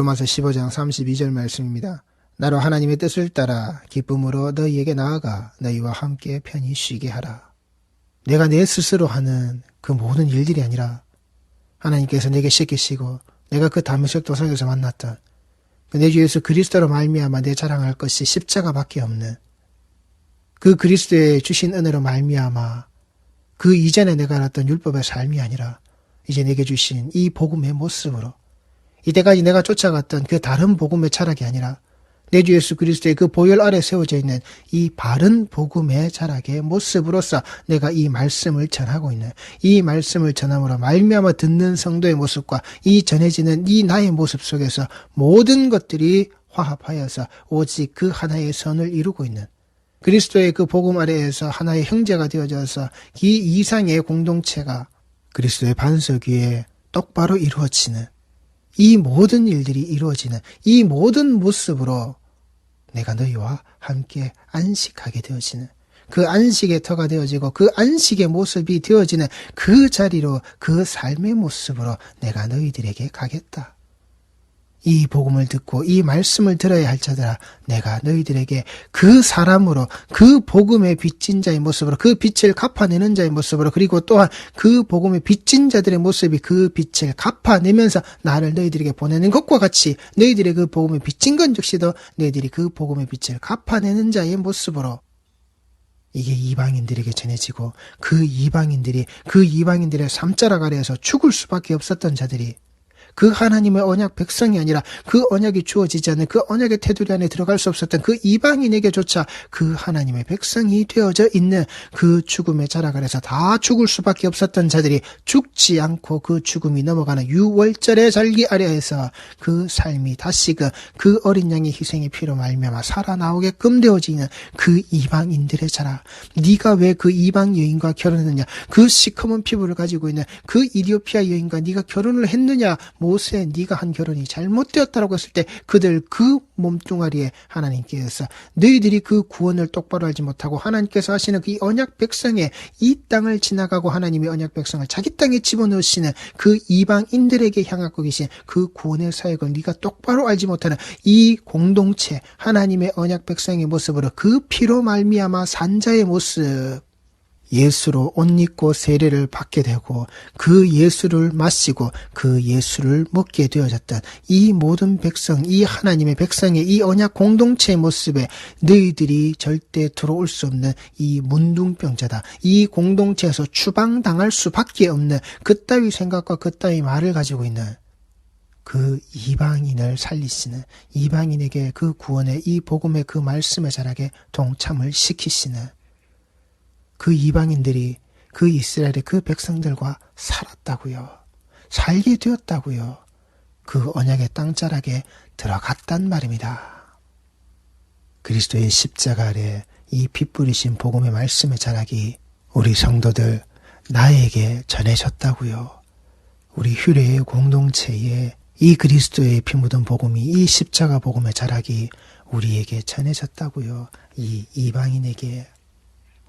로마서 15장 32절 말씀입니다. 나로 하나님의 뜻을 따라 기쁨으로 너희에게 나아가 너희와 함께 편히 쉬게 하라. 내가 내 스스로 하는 그 모든 일들이 아니라 하나님께서 내게 시키시고 내가 그 다메섹 도상에서 만났던 내 주 예수 그리스도로 말미암아 내 자랑할 것이 십자가밖에 없는 그 그리스도의 주신 은혜로 말미암아 그 이전에 내가 알았던 율법의 삶이 아니라 이제 내게 주신 이 복음의 모습으로 이때까지 내가 쫓아갔던 그 다른 복음의 자락이 아니라 내 주 예수 그리스도의 그 보혈 아래 세워져 있는 이 바른 복음의 자락의 모습으로서 내가 이 말씀을 전하고 있는 이 말씀을 전함으로 말미암아 듣는 성도의 모습과 이 전해지는 이 나의 모습 속에서 모든 것들이 화합하여서 오직 그 하나의 선을 이루고 있는 그리스도의 그 복음 아래에서 하나의 형제가 되어져서 이 이상의 공동체가 그리스도의 반석 위에 똑바로 이루어지는 이 모든 일들이 이루어지는 이 모든 모습으로 내가 너희와 함께 안식하게 되어지는 그 안식의 터가 되어지고 그 안식의 모습이 되어지는 그 자리로 그 삶의 모습으로 내가 너희들에게 가겠다. 이 복음을 듣고 이 말씀을 들어야 할 자들아 내가 너희들에게 그 사람으로 그 복음의 빚진 자의 모습으로 그 빚을 갚아내는 자의 모습으로 그리고 또한 그 복음의 빚진 자들의 모습이 그 빚을 갚아내면서 나를 너희들에게 보내는 것과 같이 너희들의 그 복음의 빚진 건 즉시도 너희들이 그 복음의 빚을 갚아내는 자의 모습으로 이게 이방인들에게 전해지고 그 이방인들의 삶자락 아래에서 죽을 수밖에 없었던 자들이 그 하나님의 언약 백성이 아니라 그 언약이 주어지지 않는 그 언약의 테두리 안에 들어갈 수 없었던 그 이방인에게조차 그 하나님의 백성이 되어져 있는 그 죽음의 자락 아래서 다 죽을 수밖에 없었던 자들이 죽지 않고 그 죽음이 넘어가는 유월절의 절기 아래에서 그 삶이 다시금 그 어린 양의 희생의 피로 말미암아 살아나오게끔 되어지는 그 이방인들의 자락. 네가 왜 그 이방 여인과 결혼했느냐? 그 시커먼 피부를 가지고 있는 그 이디오피아 여인과 네가 결혼을 했느냐? 모세 네가 한 결혼이 잘못되었다라고 했을 때 그들 그 몸뚱아리에 하나님께서 너희들이 그 구원을 똑바로 알지 못하고 하나님께서 하시는 그 언약 백성의 이 땅을 지나가고 하나님의 언약 백성을 자기 땅에 집어넣으시는 그 이방인들에게 향하고 계신 그 구원의 사역을 네가 똑바로 알지 못하는 이 공동체 하나님의 언약 백성의 모습으로 그 피로 말미암아 산 자의 모습 예수로 옷 입고 세례를 받게 되고 그 예수를 마시고 그 예수를 먹게 되어졌던 이 모든 백성, 이 하나님의 백성의 이 언약 공동체의 모습에 너희들이 절대 들어올 수 없는 이 문둥병자다. 이 공동체에서 추방당할 수밖에 없는 그따위 생각과 그따위 말을 가지고 있는 그 이방인을 살리시는 이방인에게 그 구원의 이 복음의 그 말씀의 자락에 동참을 시키시는 그 이방인들이 그 이스라엘의 그 백성들과 살았다고요. 살게 되었다고요. 그 언약의 땅자락에 들어갔단 말입니다. 그리스도의 십자가 아래 이 피 뿌리신 복음의 말씀의 자락이 우리 성도들 나에게 전해졌다고요. 우리 휴례의 공동체에 이 그리스도의 피 묻은 복음이 이 십자가 복음의 자락이 우리에게 전해졌다고요. 이 이방인에게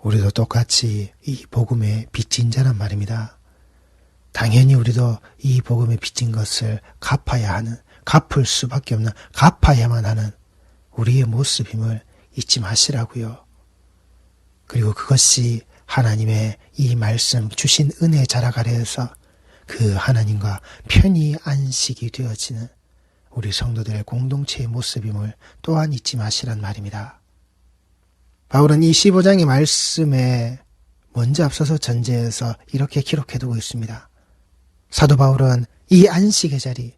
우리도 똑같이 이 복음의 빚진 자란 말입니다. 당연히 우리도 이 복음의 빚진 것을 갚아야 하는, 갚을 수밖에 없는, 갚아야만 하는 우리의 모습임을 잊지 마시라고요. 그리고 그것이 하나님의 이 말씀 주신 은혜의 자락 아래에서 그 하나님과 편히 안식이 되어지는 우리 성도들의 공동체의 모습임을 또한 잊지 마시란 말입니다. 바울은 이 15장의 말씀에 먼저 앞서서 전제해서 이렇게 기록해두고 있습니다. 사도 바울은 이 안식의 자리,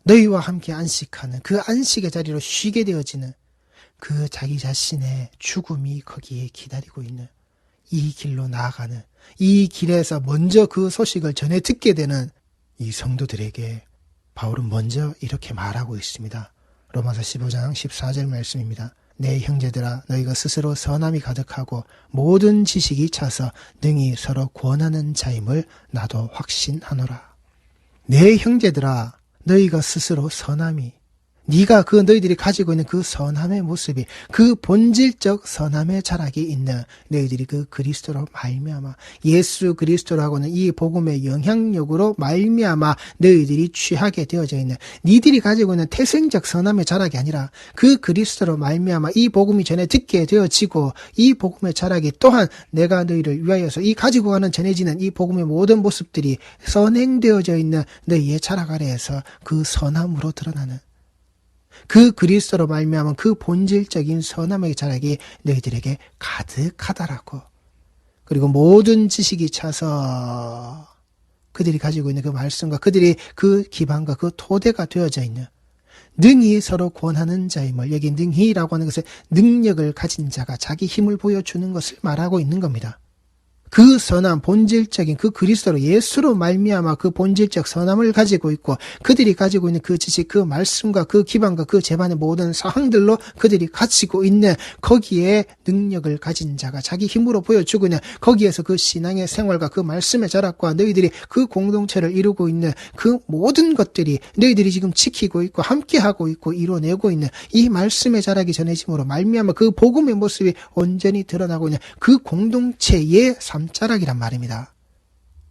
너희와 함께 안식하는 그 안식의 자리로 쉬게 되어지는 그 자기 자신의 죽음이 거기에 기다리고 있는 이 길로 나아가는 이 길에서 먼저 그 소식을 전해 듣게 되는 이 성도들에게 바울은 먼저 이렇게 말하고 있습니다. 로마서 15장 14절 말씀입니다. 내 형제들아 너희가 스스로 선함이 가득하고 모든 지식이 차서 능히 서로 구원하는 자임을 나도 확신하노라. 내 형제들아 너희가 스스로 선함이 네가 그 너희들이 가지고 있는 그 선함의 모습이, 그 본질적 선함의 자락이 있는 너희들이 그 그리스도로 말미암아, 예수 그리스도라고는 이 복음의 영향력으로 말미암아 너희들이 취하게 되어져 있는, 니들이 가지고 있는 태생적 선함의 자락이 아니라 그 그리스도로 말미암아 이 복음이 전에 듣게 되어지고, 이 복음의 자락이 또한 내가 너희를 위하여서 이 가지고 가는 전해지는 이 복음의 모든 모습들이 선행되어져 있는 너희의 자락 아래에서 그 선함으로 드러나는, 그 그리스도로 말미암은 그 본질적인 선함의 자락이 너희들에게 가득하다라고. 그리고 모든 지식이 차서 그들이 가지고 있는 그 말씀과 그들이 그 기반과 그 토대가 되어져 있는, 능히 서로 권하는 자임을, 여기 능히라고 하는 것은 능력을 가진 자가 자기 힘을 보여주는 것을 말하고 있는 겁니다. 그 선함, 본질적인 그 그리스도로, 예수로 말미암아 그 본질적 선함을 가지고 있고, 그들이 가지고 있는 그 지식, 그 말씀과 그 기반과 그 제반의 모든 사항들로 그들이 가지고 있는 거기에 능력을 가진 자가 자기 힘으로 보여주고 있는, 거기에서 그 신앙의 생활과 그 말씀의 자락과 너희들이 그 공동체를 이루고 있는 그 모든 것들이 너희들이 지금 지키고 있고 함께하고 있고 이뤄내고 있는 이 말씀의 자락이 전해짐으로 말미암아 그 복음의 모습이 온전히 드러나고 있는 그 공동체의 삼자락이란 말입니다.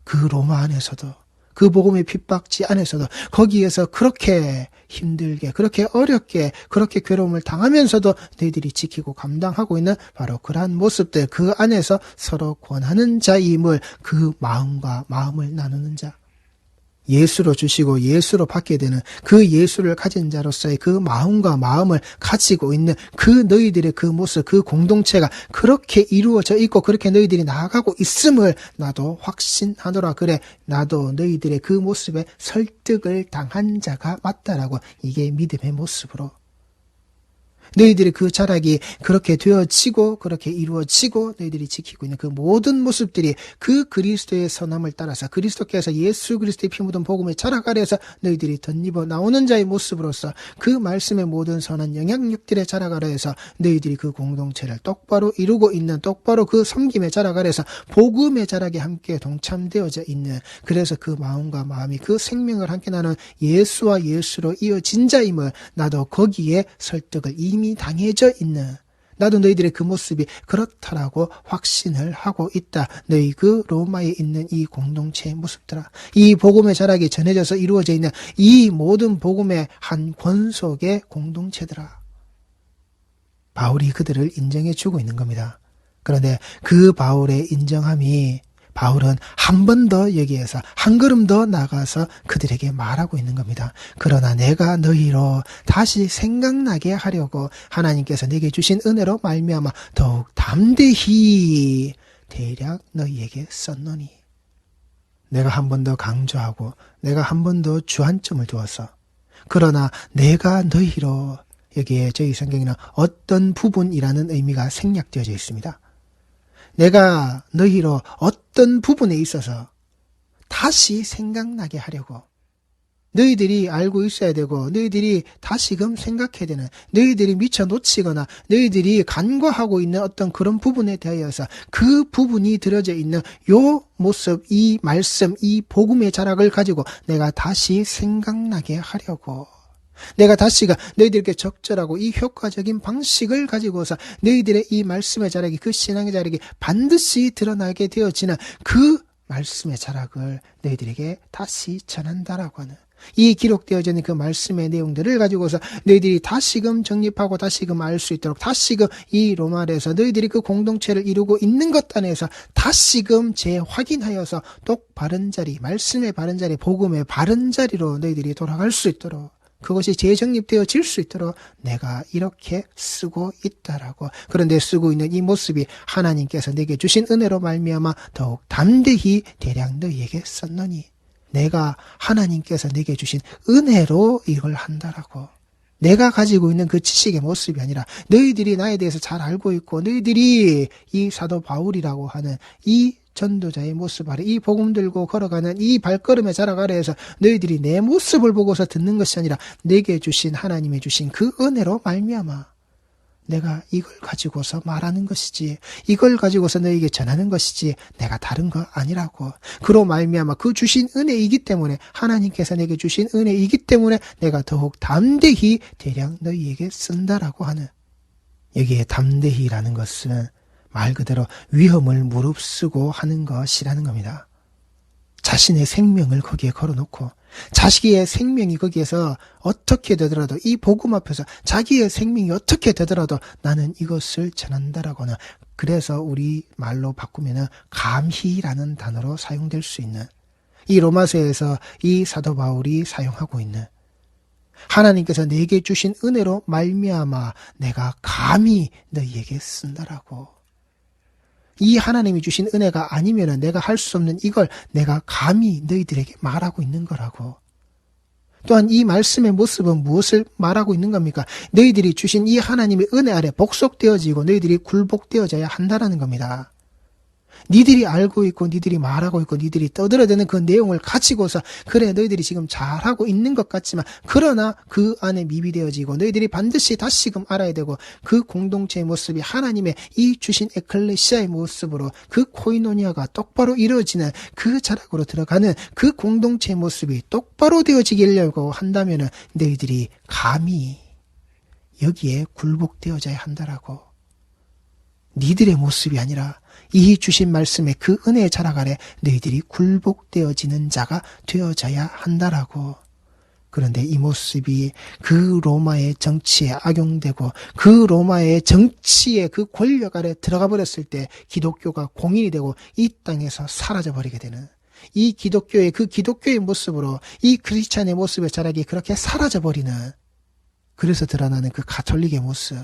그 로마 안에서도, 그 복음의 핍박지 안에서도, 거기에서 그렇게 힘들게, 그렇게 어렵게, 그렇게 괴로움을 당하면서도 너희들이 지키고 감당하고 있는 바로 그러한 모습들, 그 안에서 서로 권하는 자임을, 그 마음과 마음을 나누는 자, 예수로 주시고 예수로 받게 되는 그 예수를 가진 자로서의 그 마음과 마음을 가지고 있는 그 너희들의 그 모습, 그 공동체가 그렇게 이루어져 있고 그렇게 너희들이 나아가고 있음을 나도 확신하노라. 그래, 나도 너희들의 그 모습에 설득을 당한 자가 맞다라고. 이게 믿음의 모습으로 너희들의 그 자락이 그렇게 되어지고 그렇게 이루어지고 너희들이 지키고 있는 그 모든 모습들이 그 그리스도의 선함을 따라서, 그리스도께서 예수 그리스도의 피 묻은 복음의 자락 아래에서 너희들이 덧입어 나오는 자의 모습으로서 그 말씀의 모든 선한 영향력들의 자락 아래에서 너희들이 그 공동체를 똑바로 이루고 있는, 똑바로 그 섬김의 자락 아래에서 복음의 자락에 함께 동참되어져 있는, 그래서 그 마음과 마음이 그 생명을 함께 나누는 예수와 예수로 이어진 자임을 나도 거기에 설득을 이미 당해져 있는, 나도 너희들의 그 모습이 그렇다라고 확신을 하고 있다. 너희 그 로마에 있는 이 공동체의 모습들아, 이 복음의 자락이 전해져서 이루어져 있는 이 모든 복음의 한 권속의 공동체들아, 바울이 그들을 인정해 주고 있는 겁니다. 그런데 그 바울의 인정함이, 바울은 한 번 더 여기에서 한 걸음 더 나가서 그들에게 말하고 있는 겁니다. 그러나 내가 너희로 다시 생각나게 하려고 하나님께서 내게 주신 은혜로 말미암아 더욱 담대히 대략 너희에게 썼노니. 내가 한 번 더 강조하고 내가 한 번 더 주안점을 두어서, 그러나 내가 너희로, 여기에 저희 성경에는 어떤 부분이라는 의미가 생략되어져 있습니다. 내가 너희로 어떤 부분에 있어서 다시 생각나게 하려고, 너희들이 알고 있어야 되고 너희들이 다시금 생각해야 되는, 너희들이 미처 놓치거나 너희들이 간과하고 있는 어떤 그런 부분에 대하여서 그 부분이 들어져 있는 요 모습, 이 말씀, 이 복음의 자락을 가지고 내가 다시 생각나게 하려고, 내가 다시가 너희들에게 적절하고 이 효과적인 방식을 가지고서 너희들의 이 말씀의 자락이, 그 신앙의 자락이 반드시 드러나게 되어지는 그 말씀의 자락을 너희들에게 다시 전한다라고 하는, 이 기록되어져 있는 그 말씀의 내용들을 가지고서 너희들이 다시금 정립하고 다시금 알 수 있도록, 다시금 이 로마에서 너희들이 그 공동체를 이루고 있는 것 안에서 다시금 재확인하여서 똑바른 자리, 말씀의 바른 자리, 복음의 바른 자리로 너희들이 돌아갈 수 있도록, 그것이 재정립되어질 수 있도록 내가 이렇게 쓰고 있다라고. 그런데 쓰고 있는 이 모습이 하나님께서 내게 주신 은혜로 말미암아 더욱 담대히 대략 너희에게 썼노니, 내가 하나님께서 내게 주신 은혜로 이걸 한다라고. 내가 가지고 있는 그 지식의 모습이 아니라, 너희들이 나에 대해서 잘 알고 있고 너희들이 이 사도 바울이라고 하는 이 전도자의 모습 아래, 이 복음 들고 걸어가는 이 발걸음의 자락 아래에서 너희들이 내 모습을 보고서 듣는 것이 아니라 내게 주신, 하나님의 주신 그 은혜로 말미암아 내가 이걸 가지고서 말하는 것이지, 이걸 가지고서 너에게 전하는 것이지 내가 다른 거 아니라고. 그로 말미암아 그 주신 은혜이기 때문에, 하나님께서 내게 주신 은혜이기 때문에 내가 더욱 담대히 대량 너희에게 쓴다라고 하는, 여기에 담대히라는 것은 말 그대로 위험을 무릅쓰고 하는 것이라는 겁니다. 자신의 생명을 거기에 걸어놓고, 자식의 생명이 거기에서 어떻게 되더라도, 이 복음 앞에서 자기의 생명이 어떻게 되더라도 나는 이것을 전한다라고 하는, 그래서 우리 말로 바꾸면 감히라는 단어로 사용될 수 있는, 이 로마서에서 이 사도 바울이 사용하고 있는, 하나님께서 내게 주신 은혜로 말미암아 내가 감히 너희에게 쓴다라고. 이 하나님이 주신 은혜가 아니면 내가 할 수 없는 이걸 내가 감히 너희들에게 말하고 있는 거라고. 또한 이 말씀의 모습은 무엇을 말하고 있는 겁니까? 너희들이 주신 이 하나님의 은혜 아래 복속되어지고 너희들이 굴복되어져야 한다라는 겁니다. 니들이 알고 있고 니들이 말하고 있고 니들이 떠들어대는 그 내용을 가지고서, 그래 너희들이 지금 잘하고 있는 것 같지만 그러나 그 안에 미비되어지고, 너희들이 반드시 다시금 알아야 되고, 그 공동체의 모습이 하나님의 이 주신 에클레시아의 모습으로 그 코이노니아가 똑바로 이루어지는 그 자락으로 들어가는 그 공동체의 모습이 똑바로 되어지려고 한다면 너희들이 감히 여기에 굴복되어져야 한다라고. 니들의 모습이 아니라 이 주신 말씀의 그 은혜의 자락 아래 너희들이 굴복되어지는 자가 되어져야 한다라고. 그런데 이 모습이 그 로마의 정치에 악용되고 그 로마의 정치의 그 권력 아래 들어가 버렸을 때 기독교가 공인이 되고 이 땅에서 사라져 버리게 되는, 이 기독교의 그 기독교의 모습으로 이 크리스찬의 모습의 자락이 그렇게 사라져 버리는, 그래서 드러나는 그 가톨릭의 모습,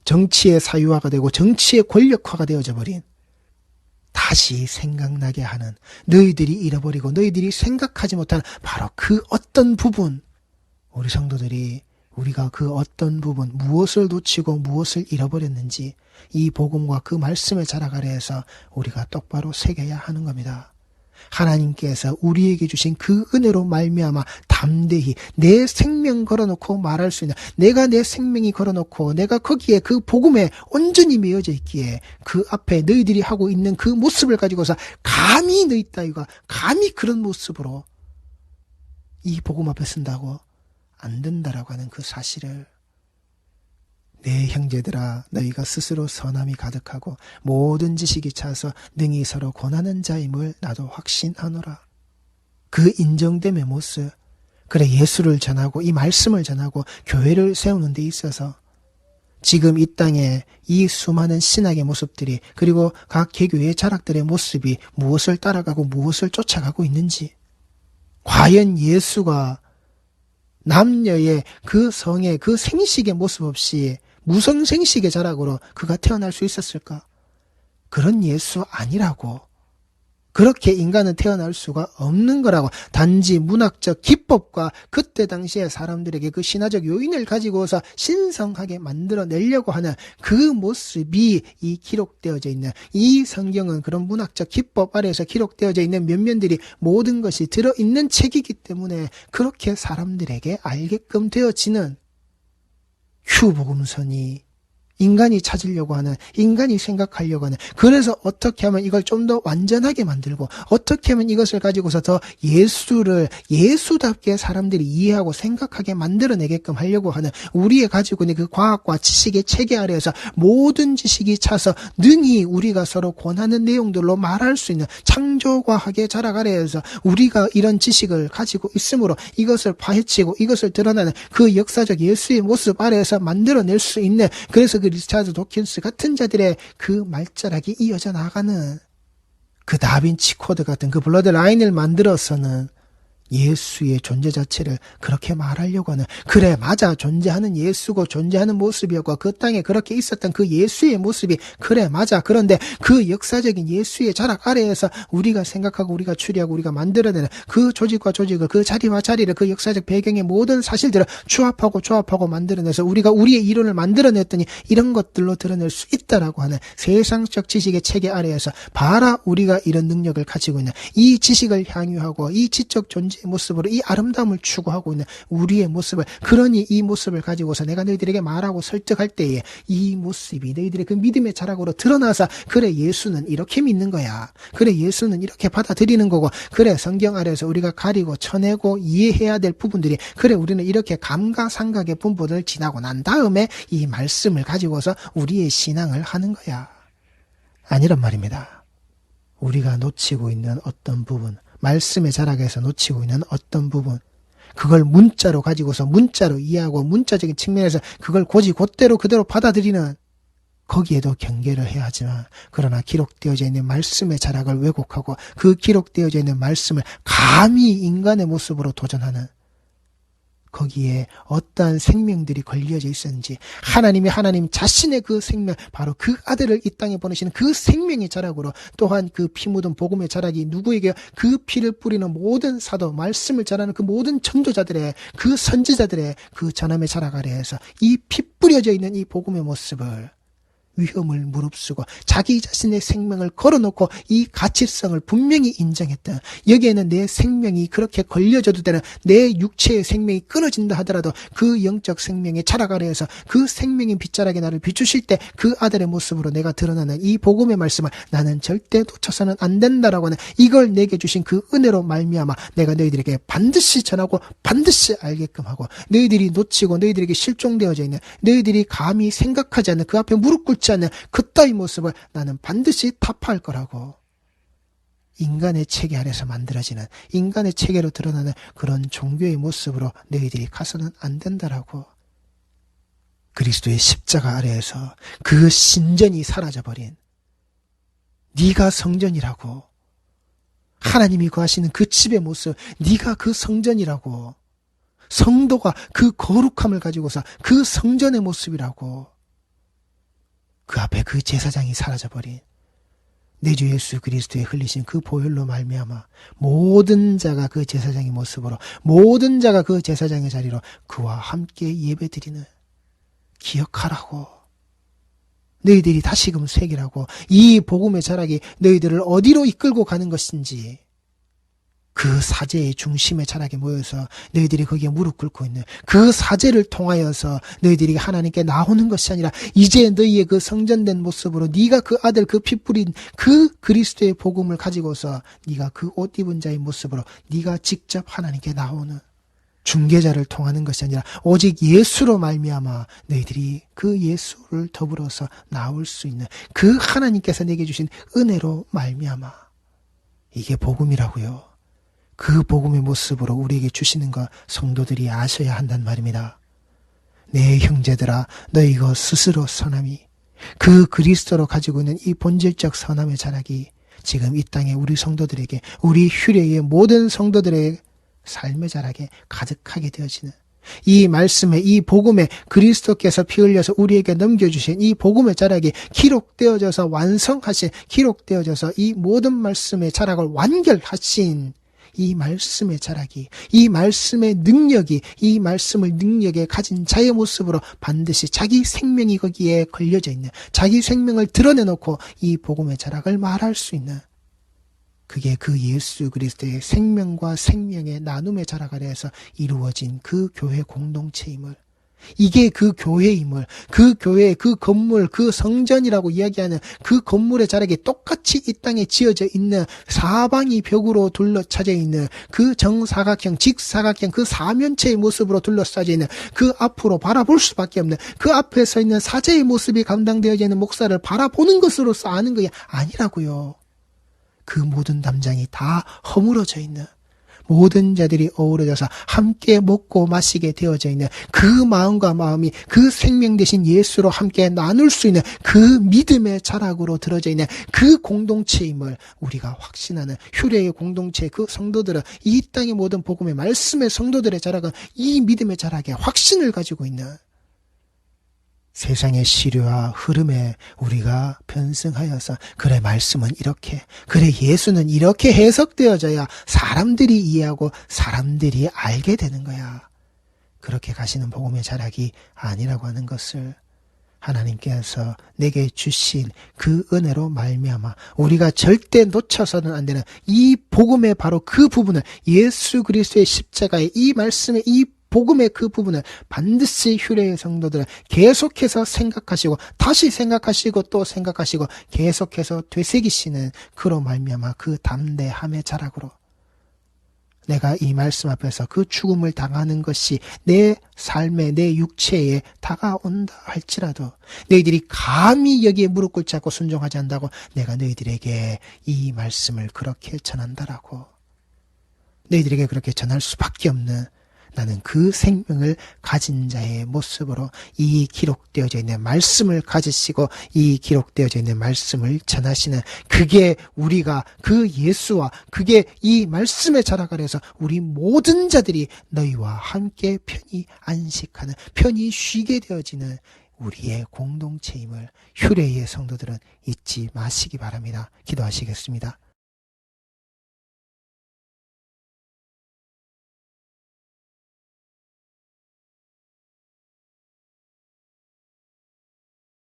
정치의 사유화가 되고 정치의 권력화가 되어져 버린, 다시 생각나게 하는, 너희들이 잃어버리고 너희들이 생각하지 못한 바로 그 어떤 부분, 우리 성도들이 우리가 그 어떤 부분, 무엇을 놓치고 무엇을 잃어버렸는지 이 복음과 그 말씀의 자락 아래에서 우리가 똑바로 새겨야 하는 겁니다. 하나님께서 우리에게 주신 그 은혜로 말미암아 담대히 내 생명 걸어놓고 말할 수 있는, 내가 내 생명이 걸어놓고 내가 거기에 그 복음에 온전히 매여져 있기에 그 앞에 너희들이 하고 있는 그 모습을 가지고서 감히 너희 따위가 감히 그런 모습으로 이 복음 앞에 쓴다고 안 된다라고 하는 그 사실을, 내 형제들아 너희가 스스로 선함이 가득하고 모든 지식이 차서 능히 서로 권하는 자임을 나도 확신하노라. 그 인정됨의 모습, 그래 예수를 전하고 이 말씀을 전하고 교회를 세우는 데 있어서 지금 이 땅에 이 수많은 신학의 모습들이, 그리고 각 개교의 자락들의 모습이 무엇을 따라가고 무엇을 쫓아가고 있는지, 과연 예수가 남녀의 그 성의 그 생식의 모습 없이 무성생식의 자락으로 그가 태어날 수 있었을까? 그런 예수 아니라고. 그렇게 인간은 태어날 수가 없는 거라고. 단지 문학적 기법과 그때 당시에 사람들에게 그 신화적 요인을 가지고서 신성하게 만들어내려고 하는 그 모습이 이 기록되어져 있는, 이 성경은 그런 문학적 기법 아래에서 기록되어져 있는 면면들이 모든 것이 들어있는 책이기 때문에 그렇게 사람들에게 알게끔 되어지는 휴복음서니 인간이 찾으려고 하는, 인간이 생각하려고 하는, 그래서 어떻게 하면 이걸 좀 더 완전하게 만들고 어떻게 하면 이것을 가지고서 더 예수를 예수답게 사람들이 이해하고 생각하게 만들어내게끔 하려고 하는, 우리의 가지고 있는 그 과학과 지식의 체계 아래에서 모든 지식이 차서 능히 우리가 서로 권하는 내용들로 말할 수 있는 창조과학의 자락 아래에서 우리가 이런 지식을 가지고 있으므로 이것을 파헤치고 이것을 드러나는 그 역사적 예수의 모습 아래에서 만들어낼 수 있는, 그래서 그 리차드 도킨스 같은 자들의 그 말자락이 이어져 나가는, 그 다빈치 코드 같은 그 블러드 라인을 만들어서는 예수의 존재 자체를 그렇게 말하려고 하는, 그래 맞아 존재하는 예수고 존재하는 모습이었고 그 땅에 그렇게 있었던 그 예수의 모습이 그래 맞아. 그런데 그 역사적인 예수의 자락 아래에서 우리가 생각하고 우리가 추리하고 우리가 만들어내는 그 조직과 조직을, 그 자리와 자리를, 그 역사적 배경의 모든 사실들을 조합하고 만들어내서 우리가 우리의 이론을 만들어냈더니 이런 것들로 드러낼 수 있다라고 하는 세상적 지식의 체계 아래에서 봐라 우리가 이런 능력을 가지고 있는, 이 지식을 향유하고 이 지적 존재 모습으로 이 아름다움을 추구하고 있는 우리의 모습을, 그러니 이 모습을 가지고서 내가 너희들에게 말하고 설득할 때에 이 모습이 너희들의 그 믿음의 자락으로 드러나서, 그래 예수는 이렇게 믿는 거야, 그래 예수는 이렇게 받아들이는 거고, 그래 성경 아래에서 우리가 가리고 쳐내고 이해해야 될 부분들이, 그래 우리는 이렇게 감가상각의 분포를 지나고 난 다음에 이 말씀을 가지고서 우리의 신앙을 하는 거야. 아니란 말입니다. 우리가 놓치고 있는 어떤 부분, 말씀의 자락에서 놓치고 있는 어떤 부분, 그걸 문자로 가지고서 문자로 이해하고 문자적인 측면에서 그걸 곧대로 그대로 받아들이는, 거기에도 경계를 해야 하지만, 그러나 기록되어져 있는 말씀의 자락을 왜곡하고 그 기록되어져 있는 말씀을 감히 인간의 모습으로 도전하는, 거기에 어떠한 생명들이 걸려져 있었는지, 하나님 자신의 그 생명, 바로 그 아들을 이 땅에 보내시는 그 생명의 자락으로, 또한 그 피 묻은 복음의 자락이 누구에게, 그 피를 뿌리는 모든 사도, 말씀을 전하는 그 모든 전도자들의, 그 선지자들의 그 전함의 자락 아래에서 이 피 뿌려져 있는 이 복음의 모습을, 위험을 무릅쓰고 자기 자신의 생명을 걸어놓고 이 가치성을 분명히 인정했다. 여기에는 내 생명이 그렇게 걸려져도 되는, 내 육체의 생명이 끊어진다 하더라도 그 영적 생명의 자락 아래에서 그 생명의 빗자락에 나를 비추실 때 그 아들의 모습으로 내가 드러나는 이 복음의 말씀을 나는 절대 놓쳐서는 안 된다라고 하는, 이걸 내게 주신 그 은혜로 말미암아 내가 너희들에게 반드시 전하고 반드시 알게끔 하고, 너희들이 놓치고 너희들에게 실종되어져 있는, 너희들이 감히 생각하지 않는, 그 앞에 무릎 꿇지 않는 그따위 모습을 나는 반드시 타파할 거라고, 인간의 체계 아래서 만들어지는, 인간의 체계로 드러나는 그런 종교의 모습으로 너희들이 가서는 안 된다라고, 그리스도의 십자가 아래에서 그 신전이 사라져버린, 네가 성전이라고, 하나님이 거하시는 그 집의 모습, 네가 그 성전이라고, 성도가 그 거룩함을 가지고서 그 성전의 모습이라고, 그 앞에 그 제사장이 사라져버린 내 주 예수 그리스도의 흘리신 그 보혈로 말미암아 모든 자가 그 제사장의 모습으로, 모든 자가 그 제사장의 자리로 그와 함께 예배드리는, 기억하라고, 너희들이 다시금 새기라고, 이 복음의 자락이 너희들을 어디로 이끌고 가는 것인지, 그 사제의 중심의 자락에 모여서 너희들이 거기에 무릎 꿇고 있는 그 사제를 통하여서 너희들이 하나님께 나오는 것이 아니라, 이제 너희의 그 성전된 모습으로 네가 그 아들, 그 피 뿌린 그 그리스도의 복음을 가지고서 네가 그 옷 입은 자의 모습으로 네가 직접 하나님께 나오는, 중개자를 통하는 것이 아니라 오직 예수로 말미암아 너희들이 그 예수를 더불어서 나올 수 있는 그 하나님께서 내게 주신 은혜로 말미암아, 이게 복음이라고요. 그 복음의 모습으로 우리에게 주시는 것 성도들이 아셔야 한단 말입니다. 내 형제들아, 너희가 스스로 선함이, 그 그리스도로 가지고 있는 이 본질적 선함의 자락이 지금 이 땅에 우리 성도들에게, 우리 휴례의 모든 성도들의 삶의 자락에 가득하게 되어지는, 이 말씀에, 이 복음에, 그리스도께서 피 흘려서 우리에게 넘겨주신 이 복음의 자락이 기록되어져서 완성하신, 기록되어져서 이 모든 말씀의 자락을 완결하신 이 말씀의 자락이, 이 말씀의 능력이, 이 말씀을 능력에 가진 자의 모습으로 반드시 자기 생명이 거기에 걸려져 있는, 자기 생명을 드러내놓고 이 복음의 자락을 말할 수 있는, 그게 그 예수 그리스도의 생명과 생명의 나눔의 자락 아래에서 이루어진 그 교회 공동체임을, 이게 그 교회임을, 그 교회, 그 건물, 그 성전이라고 이야기하는 그 건물의 자락이 똑같이 이 땅에 지어져 있는, 사방이 벽으로 둘러차져 있는 그 정사각형, 직사각형, 그 사면체의 모습으로 둘러싸져 있는, 그 앞으로 바라볼 수밖에 없는, 그 앞에 서 있는 사제의 모습이 감당되어져 있는 목사를 바라보는 것으로서 아는 것이 아니라고요. 그 모든 담장이 다 허물어져 있는, 모든 자들이 어우러져서 함께 먹고 마시게 되어져 있는 그 마음과 마음이 그 생명 되신 예수로 함께 나눌 수 있는 그 믿음의 자락으로 들어져 있는 그 공동체임을 우리가 확신하는, 휴례의 공동체, 그 성도들은, 이 땅의 모든 복음의 말씀의 성도들의 자락은 이 믿음의 자락에 확신을 가지고 있는, 세상의 시류와 흐름에 우리가 편승하여서 그래 말씀은 이렇게, 그래 예수는 이렇게 해석되어져야 사람들이 이해하고 사람들이 알게 되는 거야, 그렇게 가시는 복음의 자락이 아니라고 하는 것을 하나님께서 내게 주신 그 은혜로 말미암아 우리가 절대 놓쳐서는 안 되는 이 복음의 바로 그 부분을, 예수 그리스도의 십자가의 이 말씀의 이 복음의 그 부분을 반드시 휴례의 성도들은 계속해서 생각하시고 다시 생각하시고 또 생각하시고 계속해서 되새기시는 그로 말미암아 그 담대함의 자락으로 내가 이 말씀 앞에서 그 죽음을 당하는 것이 내 삶에, 내 육체에 다가온다 할지라도 너희들이 감히 여기에 무릎 꿇지 않고 순종하지 않는다고 내가 너희들에게 이 말씀을 그렇게 전한다라고, 너희들에게 그렇게 전할 수밖에 없는 나는 그 생명을 가진 자의 모습으로 이 기록되어져 있는 말씀을 가지시고 이 기록되어져 있는 말씀을 전하시는, 그게 우리가 그 예수와 그게 이 말씀의 자락 아래에서 우리 모든 자들이 너희와 함께 편히 안식하는, 편히 쉬게 되어지는 우리의 공동체임을 휴례의 성도들은 잊지 마시기 바랍니다. 기도하시겠습니다.